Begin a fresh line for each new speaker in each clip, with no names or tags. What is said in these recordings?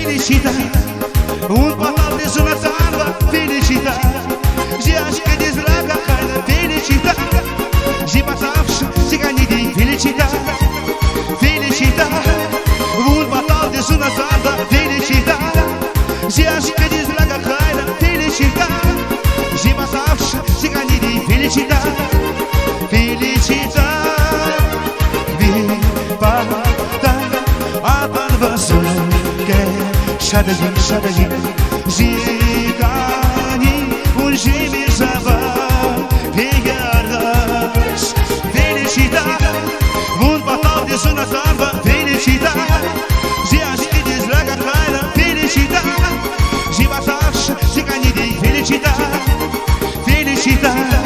Felicidade, palavra de uma salva. Felicidade, ziașcă de zdraga haina. Felicidade, zi pasavș, țiganii din felicidade. Felicidade, palavra de uma salva. Felicidade, ziașcă de zdraga haina. Felicidade, zi pasavș, țiganii din felicidade. Felicidade, Şadagim, şadagim, zigani, unjimi zava, pegardas. Felicidade, patal de zona salva. Felicidade, ziașcă de zdraga haina. Felicidade, zi pasavș, țiganii din felicidade. Felicidade,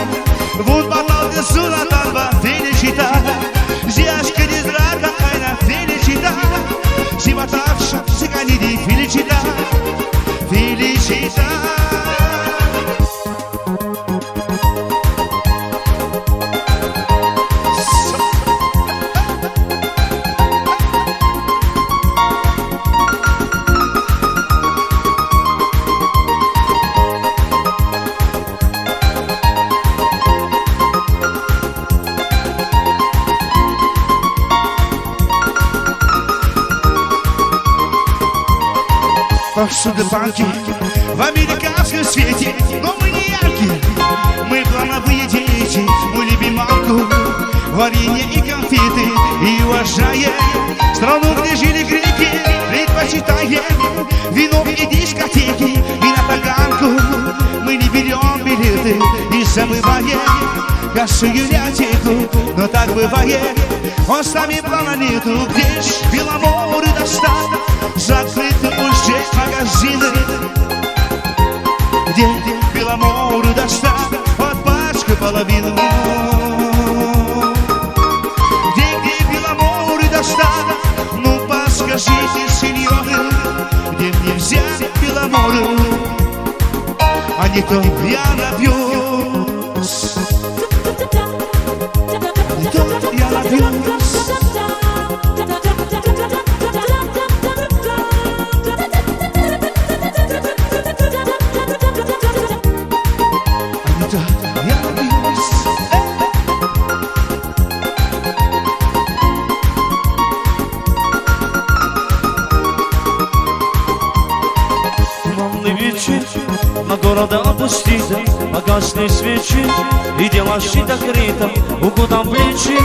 patal de zona salva. Felicidade, ziașcă de zdraga haina. Felicidade, zi pasavș, țiganii din felicidade. Felicidade. Повсюду банки в американском свете, но мы не яркие, мы плановые дети. Мы любим манку, варенье и конфеты, и уважаем страну, где жили греки. Предпочитаем вино и дискотеки, и на таганку мы не берем билеты и забываем кассовую библиотеку. Но так бывает, он с нами планету, где ж Беломоры достат, закрыты уже магазины, где Беломоры достат от пачки половину. Где Беломоры достат, ну подскажите, сеньоры, где мне взять Беломоры, а не то я напьюсь, а не то я напьюсь.
На города опуститься, погасли свечи, и дела щита крита, укутам плечи.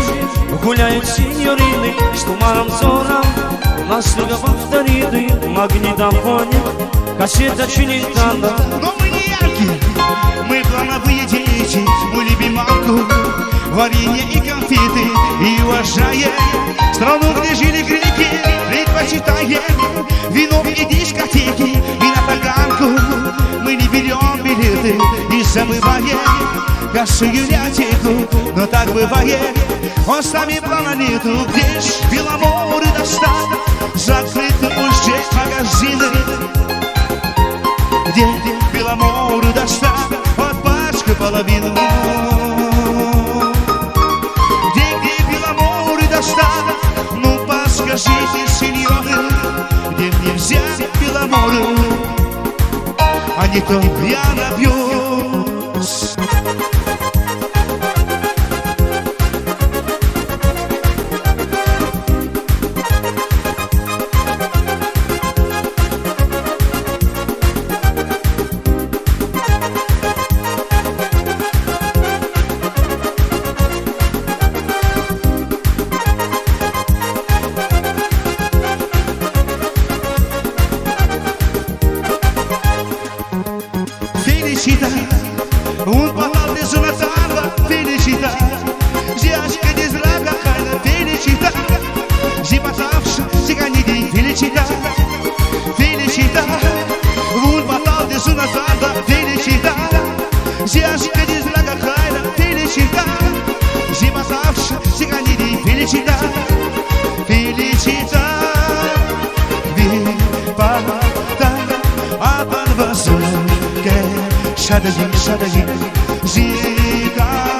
Гуляют синьорины с туманом зором, у нас только повториты, магнитофоне, кассета чинитанда.
Но мы не яркие, мы плановые дети. Мы любим манку, варенье и конфеты, и уважаем страну, где жили греки. Предпочитаем вино и дискотеки, и на таганку мы не берем билеты и забываем кассовую библиотеку. Но так бывает, он с нами планету, где ж Беломоры достат, закрыты уже магазины, где Беломоры достат от пачки половину. Где Беломоры достат, ну подскажите, сеньоры, где мне взять Беломоры, а не то я напьюсь. Felicidade, patal de zona salva. Felicidade, ziașcă de zdraga haina. Felicidade, zi pasavș, țiganii din felicidade. Felicidade, patal de zona salva. Felicidade, ziașcă de zdraga haina. Felicidade, zi pasavș, țiganii din felicidade. Felicidade, patal, Şadagim, şadagim, zika.